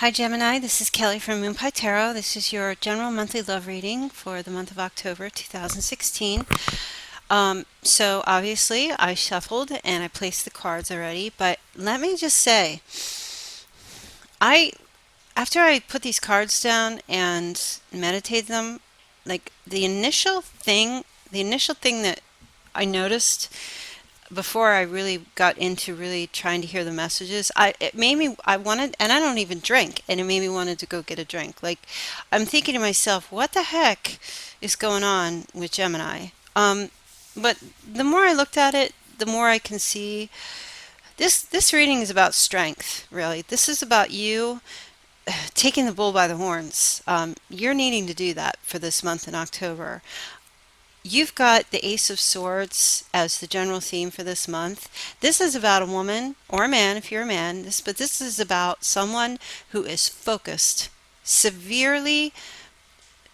Hi Gemini, this is Kelly from moonpietarot. This is your general monthly love reading for the month of October 2016. So obviously I shuffled and I placed the cards already, but let me just say, I after I put these cards down and meditate them, like the initial thing that I noticed before I really got into really trying to hear the messages, it made me I wanted, and I don't even drink, and it made me wanted to go get a drink. Like I'm thinking to myself, what the heck is going on with Gemini? But the more I looked at it, the more I can see this reading is about strength, really. This is about you taking the bull by the horns. You're needing to do that for this month in October. You've got the Ace of Swords as the general theme for this month. This is about a woman or a man if you're a man, but this is about someone who is focused, severely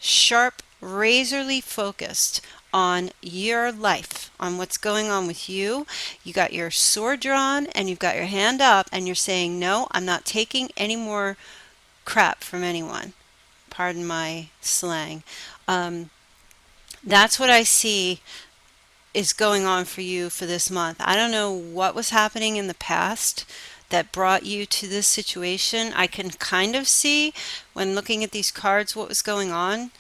sharp, razorly focused on your life, on what's going on with you. You got your sword drawn and you've got your hand up and you're saying, no, I'm not taking any more crap from anyone. Pardon my slang. Um, that's what I see is going on for you for this month. I don't know what was happening in the past that brought you to this situation. I can kind of see when looking at these cards what was going on.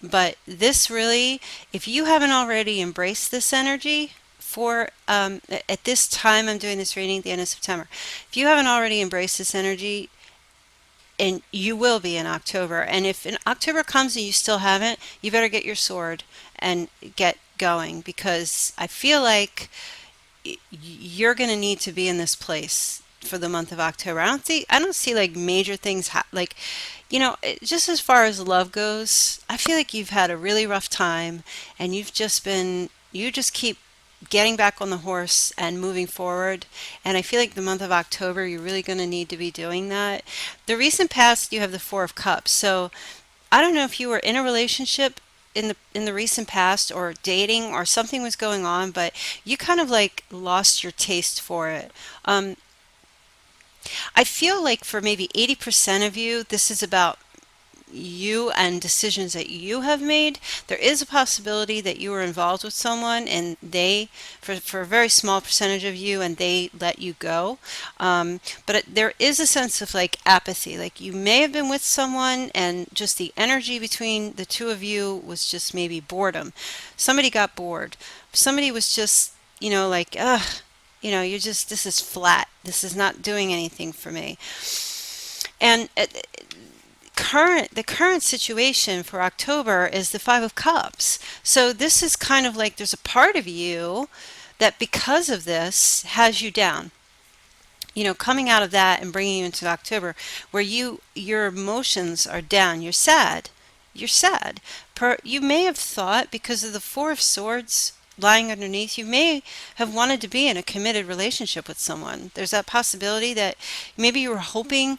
But this really, if you haven't already embraced this energy, at this time I'm doing this reading at the end of September. If you haven't already embraced this energy, and you will be in October. And if in October comes and you still haven't, you better get your sword and get going, because I feel like you're going to need to be in this place for the month of October. I don't see like major things like just as far as love goes, I feel like you've had a really rough time and you just keep getting back on the horse and moving forward. And I feel like the month of October, you're really going to need to be doing that. The recent past, you have the Four of Cups. So I don't know if you were in a relationship in the recent past or dating or something was going on, but you kind of like lost your taste for it. Um, I feel like for maybe 80% of you, this is about you and decisions that you have made. There is a possibility that you were involved with someone and for a very small percentage of you, and they let you go. There is a sense of like apathy. Like you may have been with someone and just the energy between the two of you was just maybe boredom. Somebody got bored. Somebody was just, like, ugh, this is flat. This is not doing anything for me. And the current situation for October is the Five of Cups. So this is kind of like there's a part of you that because of this has you down. Coming out of that and bringing you into October where your emotions are down. You're sad. You're sad. You may have thought, because of the Four of Swords lying underneath, you may have wanted to be in a committed relationship with someone. There's that possibility that maybe you were hoping,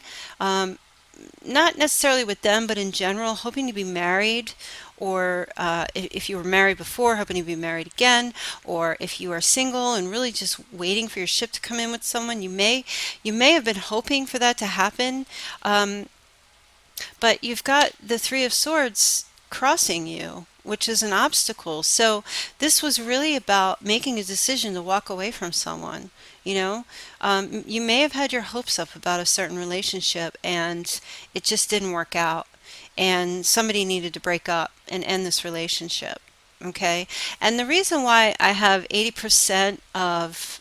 not necessarily with them, but in general, hoping to be married, or if you were married before, hoping to be married again, or if you are single and really just waiting for your ship to come in with someone, you may have been hoping for that to happen. Um, but you've got the Three of Swords crossing you, which is an obstacle. So this was really about making a decision to walk away from someone. You may have had your hopes up about a certain relationship and it just didn't work out. And somebody needed to break up and end this relationship. Okay. And the reason why I have 80% of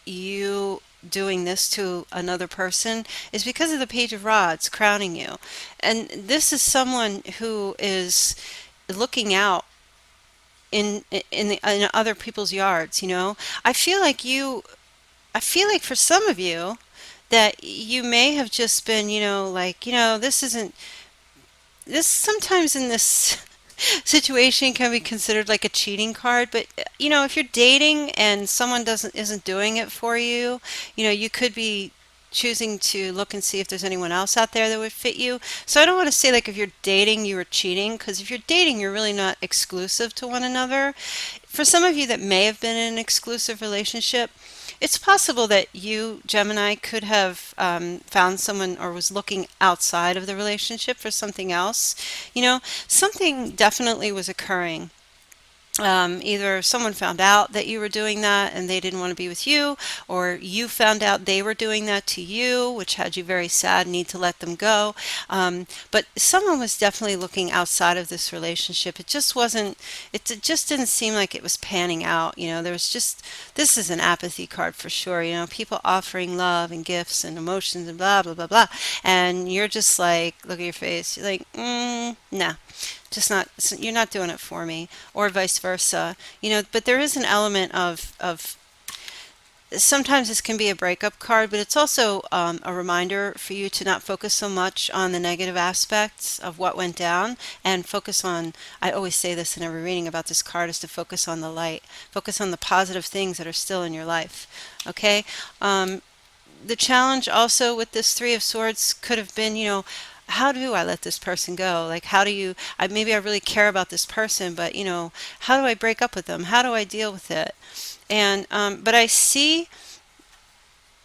you doing this to another person is because of the Page of Rods crowning you. And this is someone who is looking out in other people's yards. I feel like for some of you that you may have just been, like, this sometimes in this situation can be considered like a cheating card. But if you're dating and someone isn't doing it for you, you could be choosing to look and see if there's anyone else out there that would fit you. So I don't want to say like if you're dating you are cheating, because if you're dating you're really not exclusive to one another. For some of you that may have been in an exclusive relationship, It's possible that you, Gemini, could have found someone or was looking outside of the relationship for something else. You know, something definitely was occurring. Either someone found out that you were doing that and they didn't want to be with you, or you found out they were doing that to you, which had you very sad, need to let them go. But someone was definitely looking outside of this relationship. It just wasn't, it just didn't seem like it was panning out. You know, there was just, this is an apathy card for sure. You know, people offering love and gifts and emotions and blah, blah, blah, blah. And you're just like, look at your face. You're like, nah, just not, you're not doing it for me, or vice versa. You know, but there is an element of sometimes this can be a breakup card, but it's also a reminder for you to not focus so much on the negative aspects of what went down and focus on, I always say this in every reading about this card, is to focus on the light, focus on the positive things that are still in your life. Okay. The challenge also with this Three of Swords could have been, you know, how do I let this person go? Like, how do you, maybe I really care about this person, but, you know, how do I break up with them? How do I deal with it? And, but I see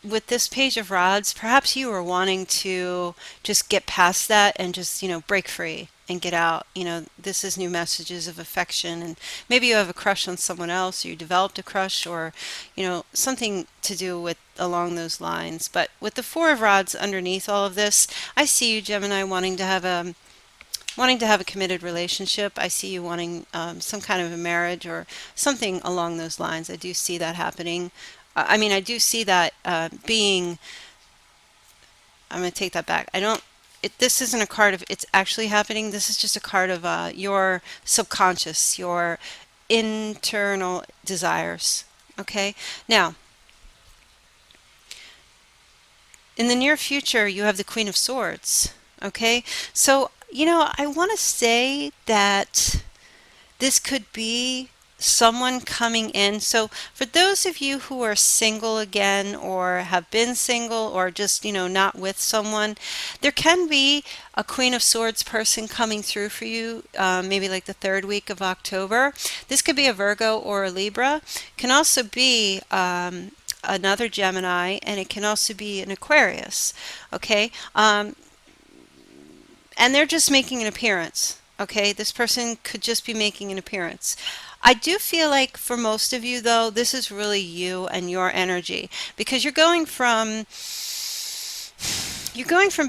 with this Page of Rods, perhaps you were wanting to just get past that and just, you know, break free and get out. You know, this is new messages of affection, and maybe you have a crush on someone else, or you developed a crush, or, you know, something to do with along those lines. But with the Four of Rods underneath all of this, I see you, Gemini, wanting to have a committed relationship. I see you wanting some kind of a marriage or something along those lines. I do see that happening. I mean, I do see that being, I'm going to take that back. I don't, this isn't a card of it's actually happening. This is just a card of your subconscious, your internal desires. Okay? Now, in the near future, you have the Queen of Swords. Okay? So, you know, I want to say that this could be someone coming in. So for those of you who are single again, or have been single, or just, you know, not with someone, there can be a Queen of Swords person coming through for you, maybe like the third week of October. This could be a Virgo or a Libra. Can also be another Gemini, and it can also be an Aquarius. Okay. And they're just making an appearance. Okay, this person could just be making an appearance. I do feel like for most of you, though, this is really you and your energy, because you're going from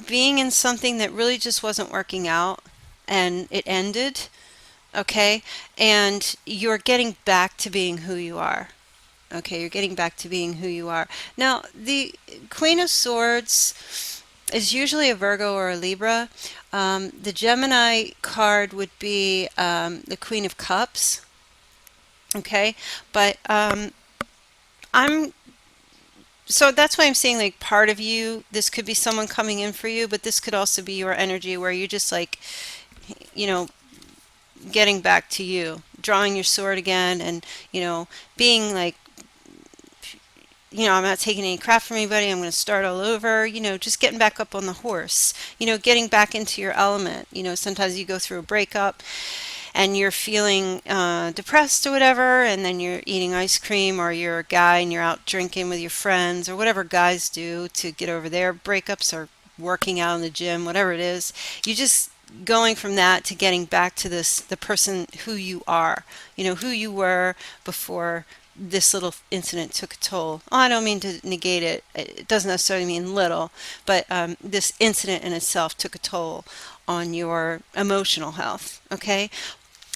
being in something that really just wasn't working out and it ended, okay? And you're getting back to being who you are. Okay, you're getting back to being who you are. Now, the Queen of Swords is usually a Virgo or a Libra. The Gemini card would be the Queen of Cups. Okay, but I'm so that's why I'm saying, like, part of you, this could be someone coming in for you, but this could also be your energy where you're just like, you know, getting back to you, drawing your sword again, and, you know, being like, you know, I'm not taking any crap from anybody. I'm going to start all over, you know, just getting back up on the horse, you know, getting back into your element. You know, sometimes you go through a breakup and you're feeling depressed or whatever, and then you're eating ice cream, or you're a guy and you're out drinking with your friends, or whatever guys do to get over their breakups, or working out in the gym, whatever it is. You just going from that to getting back to this, the person who you are, you know, who you were before this little incident took a toll. Oh, I don't mean to negate it. It doesn't necessarily mean little, but this incident in itself took a toll on your emotional health. Okay.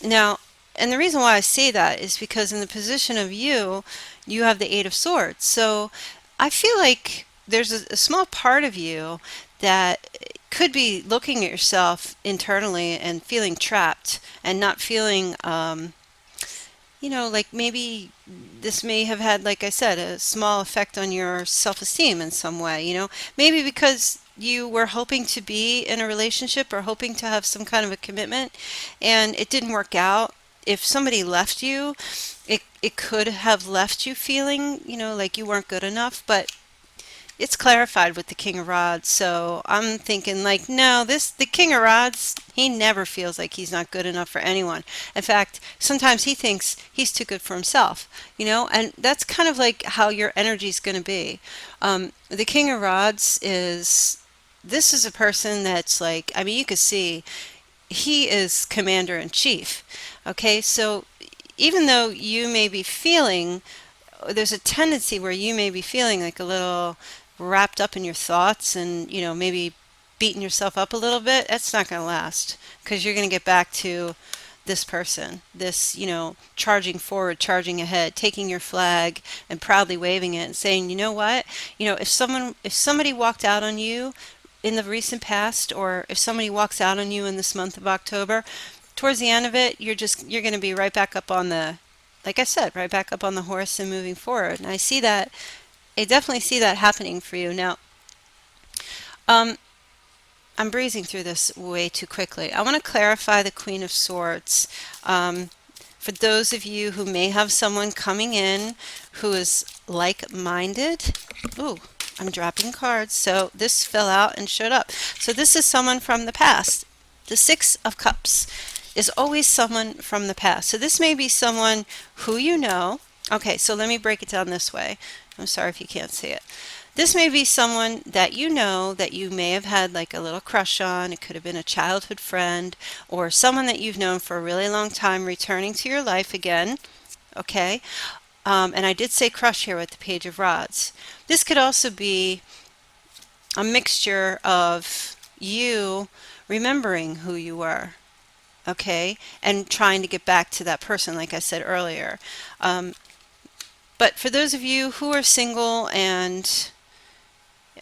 Now, and the reason why I say that is because in the position of you, you have the Eight of Swords. So I feel like there's a small part of you that could be looking at yourself internally and feeling trapped and not feeling, you know, like maybe this may have had, like I said, a small effect on your self-esteem in some way, you know, maybe because you were hoping to be in a relationship or hoping to have some kind of a commitment and it didn't work out. If somebody left you, it could have left you feeling, you know, like you weren't good enough, but it's clarified with the King of Rods. So I'm thinking like, no, the King of Rods, he never feels like he's not good enough for anyone. In fact, sometimes he thinks he's too good for himself, and that's kind of like how your energy is going to be. The King of Rods this is a person that's like, I mean, you could see he is commander in chief. Okay, so even though you may be feeling, there's a tendency where you may be feeling like a little wrapped up in your thoughts and, maybe beating yourself up a little bit, that's not going to last because you're going to get back to this person, this, charging forward, charging ahead, taking your flag and proudly waving it and saying, you know what, if somebody walked out on you in the recent past, or if somebody walks out on you in this month of October, towards the end of it, you're going to be right back up on the, like I said, right back up on the horse and moving forward. And I definitely see that happening for you. Now, um, I'm breezing through this way too quickly. I want to clarify the Queen of Swords. For those of you who may have someone coming in who is like-minded, ooh, I'm dropping cards, so this fell out and showed up. So this is someone from the past. The Six of Cups is always someone from the past. So this may be someone who you know. Okay, so let me break it down this way. I'm sorry if you can't see it. This may be someone that you know that you may have had like a little crush on. It could have been a childhood friend or someone that you've known for a really long time returning to your life again. Okay, and I did say crush here with the Page of Rods. This could also be a mixture of you remembering who you were, okay, and trying to get back to that person, like I said earlier. But for those of you who are single and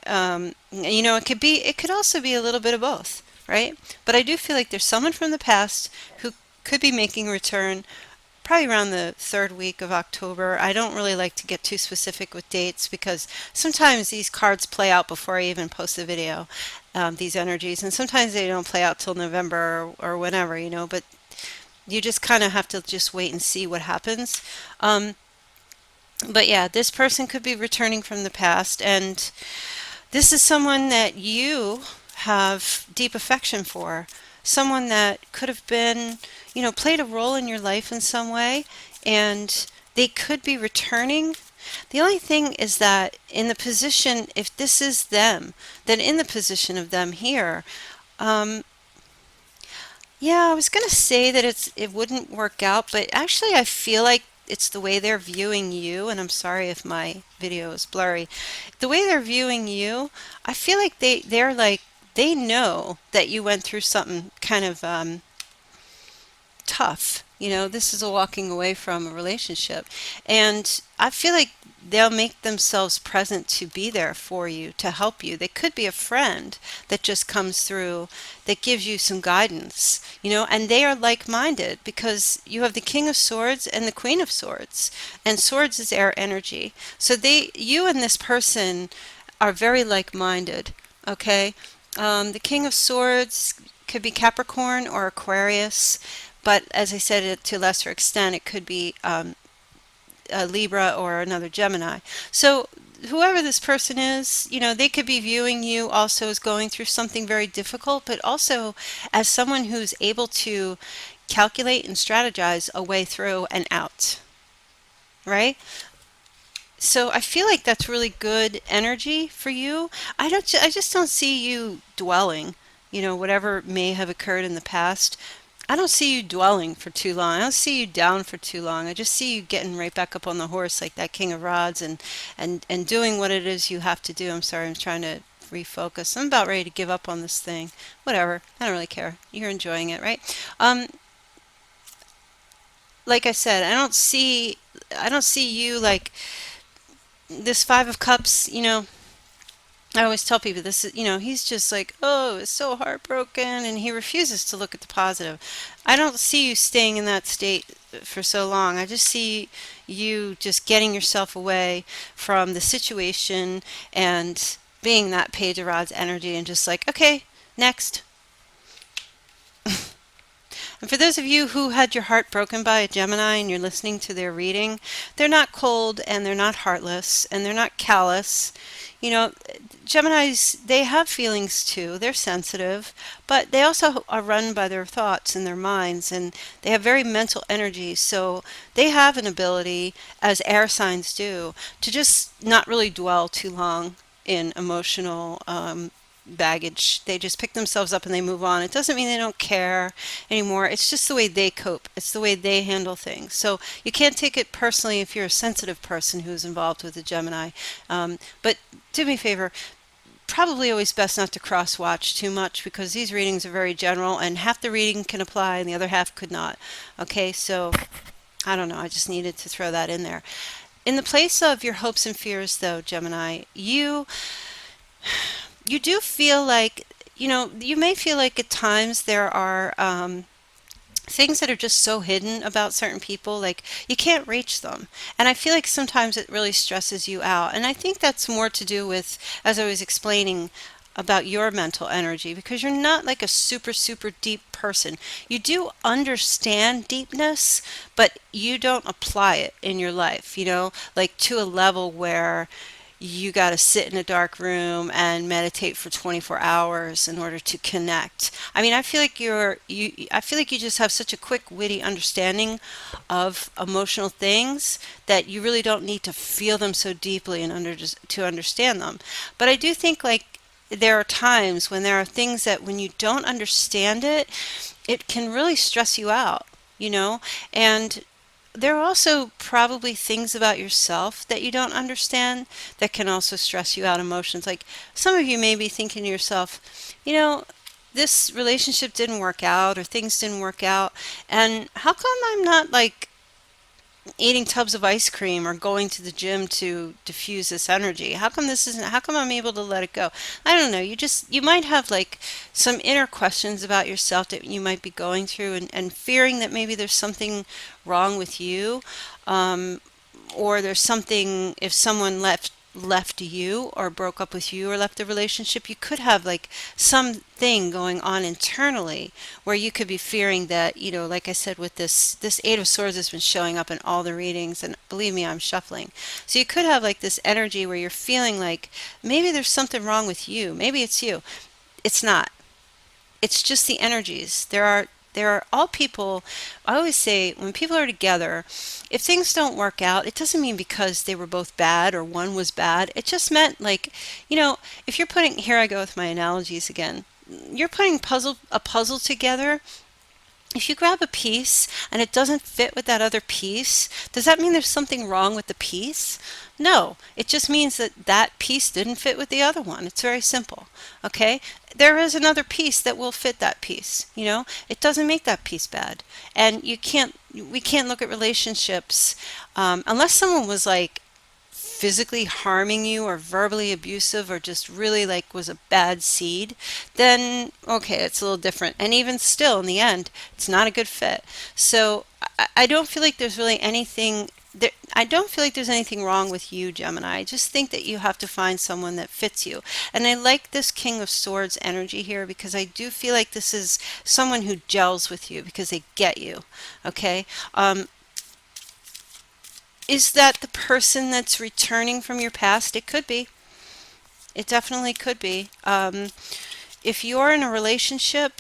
it could also be a little bit of both, right? But I do feel like there's someone from the past who could be making a return probably around the third week of October. I don't really like to get too specific with dates because sometimes these cards play out before I even post the video, these energies, and sometimes they don't play out till November or whenever, but you just kind of have to just wait and see what happens. But yeah, this person could be returning from the past, and this is someone that you have deep affection for, someone that could have been, played a role in your life in some way, and they could be returning. The only thing is that in the position, if this is them, then in the position of them here, yeah, I was going to say that it wouldn't work out, but actually I feel like it's the way they're viewing you, and I'm sorry if my video is blurry. The way they're viewing you, I feel like they're like they know that you went through something kind of tough. This is a walking away from a relationship. And I feel like they'll make themselves present to be there for you, to help you. They could be a friend that just comes through, that gives you some guidance, and they are like-minded because you have the King of Swords and the Queen of Swords. And swords is air energy. So you and this person are very like-minded, okay? The King of Swords could be Capricorn or Aquarius. But as I said, to a lesser extent, it could be a Libra or another Gemini. So whoever this person is, they could be viewing you also as going through something very difficult, but also as someone who's able to calculate and strategize a way through and out, right? So I feel like that's really good energy for you. I just don't see you dwelling, whatever may have occurred in the past. I don't see you dwelling for too long. I don't see you down for too long. I just see you getting right back up on the horse like that King of Rods and doing what it is you have to do. I'm sorry, I'm trying to refocus. I'm about ready to give up on this thing. Whatever. I don't really care. You're enjoying it, right? Like I said, I don't see you like this Five of Cups, I always tell people this is, he's just like, oh, it's so heartbroken, and he refuses to look at the positive. I don't see you staying in that state for so long. I just see you just getting yourself away from the situation and being that Page of Rods energy and just like, okay, next. And for those of you who had your heart broken by a Gemini and you're listening to their reading, they're not cold and they're not heartless and they're not callous. You know, Geminis, they have feelings too. They're sensitive, but they also are run by their thoughts and their minds, and they have very mental energy. So they have an ability, as air signs do, to just not really dwell too long in emotional baggage. They just pick themselves up and they move on. It doesn't mean they don't care anymore. It's just the way they cope. It's the way they handle things. So you can't take it personally if you're a sensitive person who's involved with a Gemini. But do me a favor, probably always best not to cross watch too much because these readings are very general and half the reading can apply and the other half could not. Okay, so I don't know. I just needed to throw that in there. In the place of your hopes and fears, though, Gemini, you do feel like, you may feel like at times there are things that are just so hidden about certain people, like you can't reach them. And I feel like sometimes it really stresses you out. And I think that's more to do with, as I was explaining, about your mental energy because you're not like a super, super deep person. You do understand deepness, but you don't apply it in your life, like to a level where you got to sit in a dark room and meditate for 24 hours in order to connect. I mean, I feel like I feel like you just have such a quick, witty understanding of emotional things that you really don't need to feel them so deeply to understand them. But I do think like there are times when there are things that when you don't understand it, it can really stress you out, and there are also probably things about yourself that you don't understand that can also stress you out emotions. Like some of you may be thinking to yourself, this relationship didn't work out or things didn't work out. And how come I'm not like eating tubs of ice cream or going to the gym to diffuse this energy? How come I'm able to let it go? I don't know. You might have like some inner questions about yourself that you might be going through and fearing that maybe there's something wrong with you. Um, or there's something if someone left you or broke up with you or left the relationship, you could have like something going on internally where you could be fearing that, like I said, with this Eight of Swords has been showing up in all the readings, and believe me, I'm shuffling. So you could have like this energy where you're feeling like maybe there's something wrong with you. Maybe it's you. It's not. It's just the energies. There are all people. I always say when people are together, if things don't work out, it doesn't mean because they were both bad or one was bad. It just meant like, if you're putting, here I go with my analogies again. You're putting a puzzle together. If you grab a piece and it doesn't fit with that other piece, does that mean there's something wrong with the piece? No, it just means that that piece didn't fit with the other one. It's very simple. Okay? There is another piece that will fit that piece. It doesn't make that piece bad. And we can't look at relationships unless someone was like physically harming you or verbally abusive or just really like was a bad seed, then okay, it's a little different. And even still, in the end, it's not a good fit. So I don't feel like there's really anything. I don't feel like there's anything wrong with you, Gemini. I just think that you have to find someone that fits you. And I like this King of Swords energy here because I do feel like this is someone who gels with you because they get you. Okay? Is that the person that's returning from your past? It could be. It definitely could be. If you're in a relationship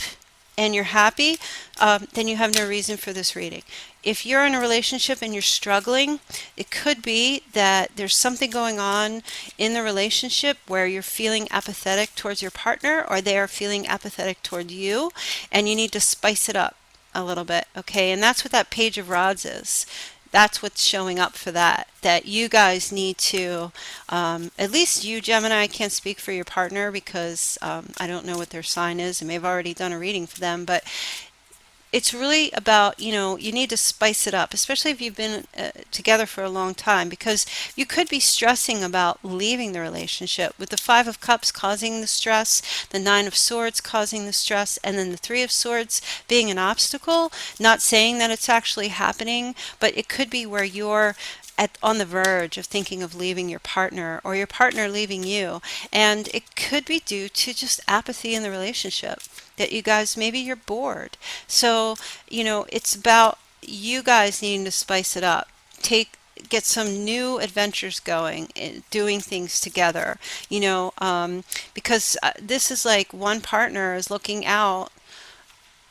and you're happy, then you have no reason for this reading. If you're in a relationship and you're struggling, it could be that there's something going on in the relationship where you're feeling apathetic towards your partner or they are feeling apathetic toward you, and you need to spice it up a little bit, okay? And that's what that Page of Rods is. That's what's showing up for that you guys need to, at least you, Gemini. I can't speak for your partner because I don't know what their sign is. I may have already done a reading for them, but it's really about, you need to spice it up, especially if you've been together for a long time, because you could be stressing about leaving the relationship with the Five of Cups causing the stress, the Nine of Swords causing the stress, and then the Three of Swords being an obstacle. Not saying that it's actually happening, but it could be where you're on the verge of thinking of leaving your partner or your partner leaving you. And it could be due to just apathy in the relationship. that you guys, maybe you're bored. So, it's about you guys needing to spice it up. Get some new adventures going, doing things together, because this is like one partner is looking out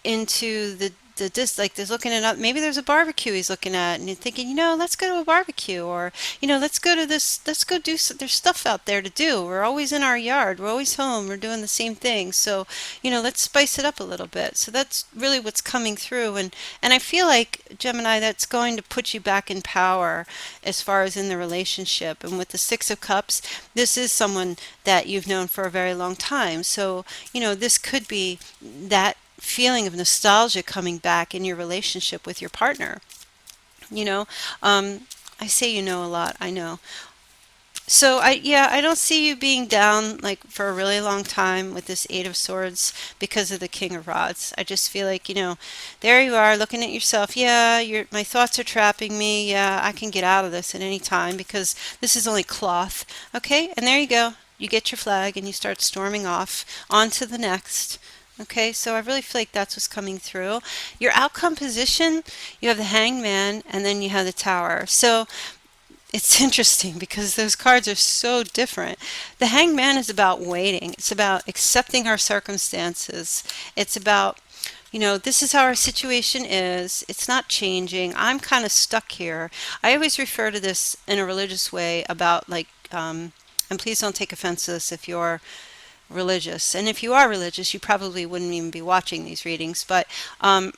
into the dis like there's looking at, maybe there's a barbecue he's looking at and you're thinking, let's go to a barbecue, or let's go do there's stuff out there to do. We're always in our yard, we're always home, we're doing the same thing. So, let's spice it up a little bit. So that's really what's coming through, and I feel like, Gemini, that's going to put you back in power as far as in the relationship. And with the Six of Cups, this is someone that you've known for a very long time. So, this could be that feeling of nostalgia coming back in your relationship with your partner. You know, I say a lot, I know. So I don't see you being down like for a really long time with this Eight of Swords because of the King of Rods. I just feel like, there you are looking at yourself. Yeah, my thoughts are trapping me. Yeah, I can get out of this at any time because this is only cloth. Okay, and there you go. You get your flag and you start storming off on to the next. Okay, so I really feel like that's what's coming through. Your outcome position, you have the Hanged Man and then you have the Tower. So it's interesting because those cards are so different. The Hanged Man is about waiting. It's about accepting our circumstances. It's about, this is how our situation is. It's not changing. I'm kind of stuck here. I always refer to this in a religious way about like, and please don't take offense to this if you're religious. And if you are religious, you probably wouldn't even be watching these readings. But I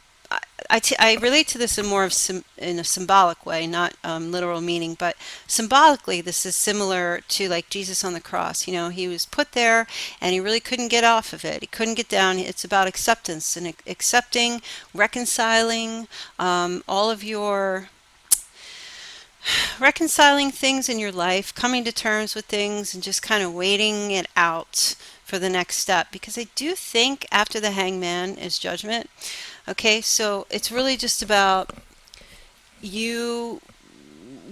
relate to this in more of in a symbolic way, not literal meaning. But symbolically, this is similar to like Jesus on the cross. He was put there, and he really couldn't get off of it. He couldn't get down. It's about acceptance and accepting, reconciling all of your reconciling things in your life, coming to terms with things, and just kind of waiting it out for the next step. Because I do think after the Hangman is Judgment. Okay, so it's really just about you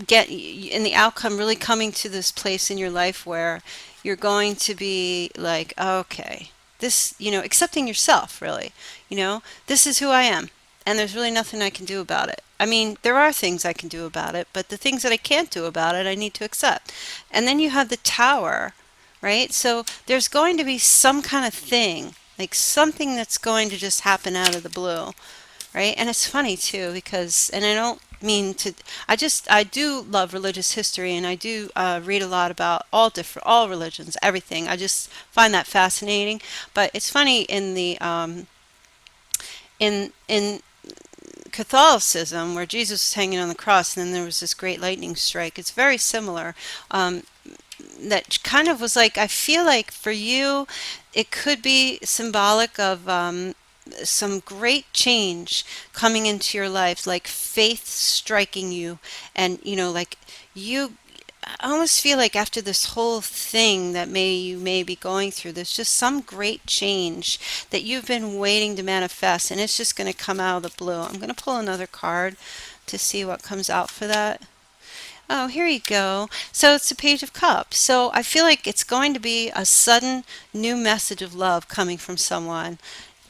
get in the outcome really coming to this place in your life where you're going to be like, okay, this, accepting yourself, really, this is who I am, and there's really nothing I can do about it. I mean, there are things I can do about it, but the things that I can't do about it, I need to accept. And then you have the Tower, right? So there's going to be some kind of thing, like something that's going to just happen out of the blue, right? And it's funny too because, and I don't mean to, I do love religious history, and I do read a lot about all religions, everything. I just find that fascinating. But it's funny in the in Catholicism, where Jesus was hanging on the cross, and then there was this great lightning strike. It's very similar. That kind of was like, I feel like for you, it could be symbolic of some great change coming into your life, like faith striking you, and like you. I almost feel like after this whole thing that you may be going through, there's just some great change that you've been waiting to manifest, and it's just going to come out of the blue. I'm going to pull another card to see what comes out for that. Oh, here you go. So it's the Page of Cups. So I feel like it's going to be a sudden new message of love coming from someone.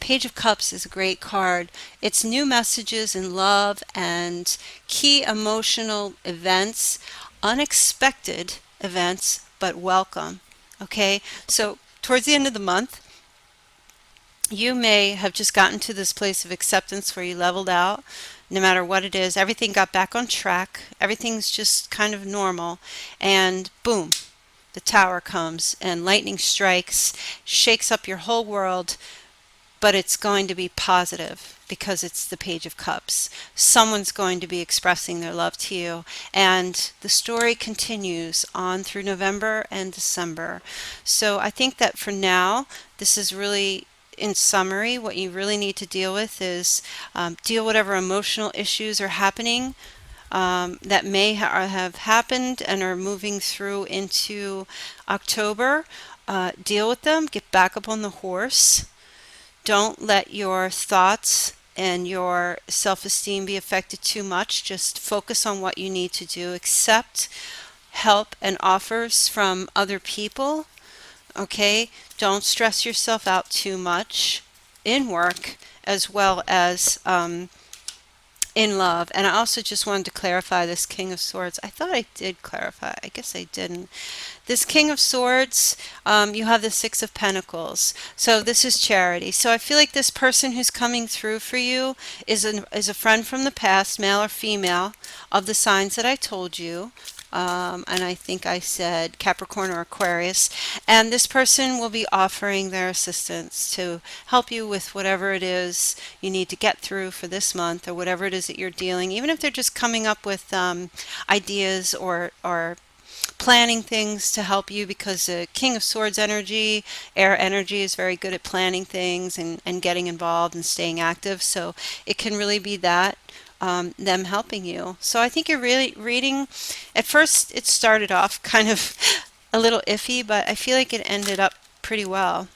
Page of Cups is a great card. It's new messages in love and key emotional events, unexpected events, but welcome. Okay, so towards the end of the month, you may have just gotten to this place of acceptance where you leveled out. No matter what it is, everything got back on track. Everything's just kind of normal. And boom, the Tower comes and lightning strikes, shakes up your whole world, but it's going to be positive because it's the Page of Cups. Someone's going to be expressing their love to you, and the story continues on through November and December. So I think that for now, this is really, in summary, what you really need to deal with is deal whatever emotional issues are happening that may have happened and are moving through into October. Deal with them, get back up on the horse. Don't let your thoughts and your self-esteem be affected too much. Just focus on what you need to do. Accept help and offers from other people. Okay? Don't stress yourself out too much. in work as well as in love. And I also just wanted to clarify this King of Swords. I thought I did clarify. I guess I didn't. This King of Swords, you have the Six of Pentacles. So this is charity. So I feel like this person who's coming through for you is a friend from the past, male or female, of the signs that I told you. And I think I said Capricorn or Aquarius. And this person will be offering their assistance to help you with whatever it is you need to get through for this month, or whatever it is that you're dealing, even if they're just coming up with ideas or planning things to help you, because the King of Swords energy, air energy, is very good at planning things and getting involved and staying active. So it can really be that, them helping you. So I think you're really reading, at first it started off kind of a little iffy, but I feel like it ended up pretty well.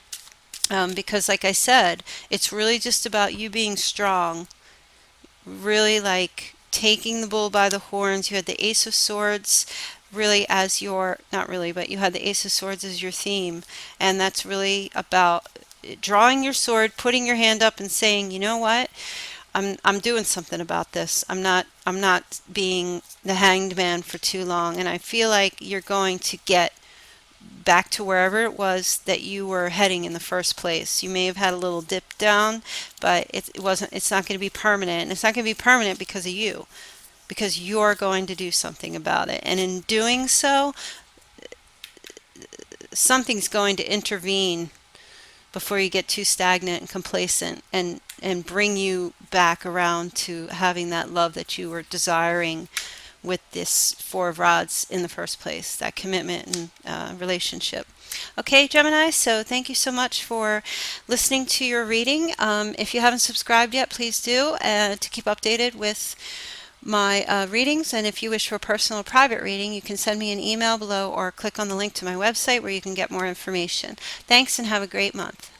Because like I said, it's really just about you being strong, really like taking the bull by the horns. You had the Ace of Swords really as your, not really, but you had the Ace of Swords as your theme. And that's really about drawing your sword, putting your hand up and saying, you know what? I'm doing something about this. I'm not being the hanged man for too long. And I feel like you're going to get back to wherever it was that you were heading in the first place. You may have had a little dip down, but it's not going to be permanent. And it's not going to be permanent because of you, because you're going to do something about it. And in doing so, something's going to intervene before you get too stagnant and complacent, and bring you back around to having that love that you were desiring with this Four of Rods in the first place, that commitment and relationship. Okay, Gemini, so thank you so much for listening to your reading. If you haven't subscribed yet, please do, to keep updated with my readings. And if you wish for a personal or private reading, you can send me an email below or click on the link to my website where you can get more information. Thanks and have a great month.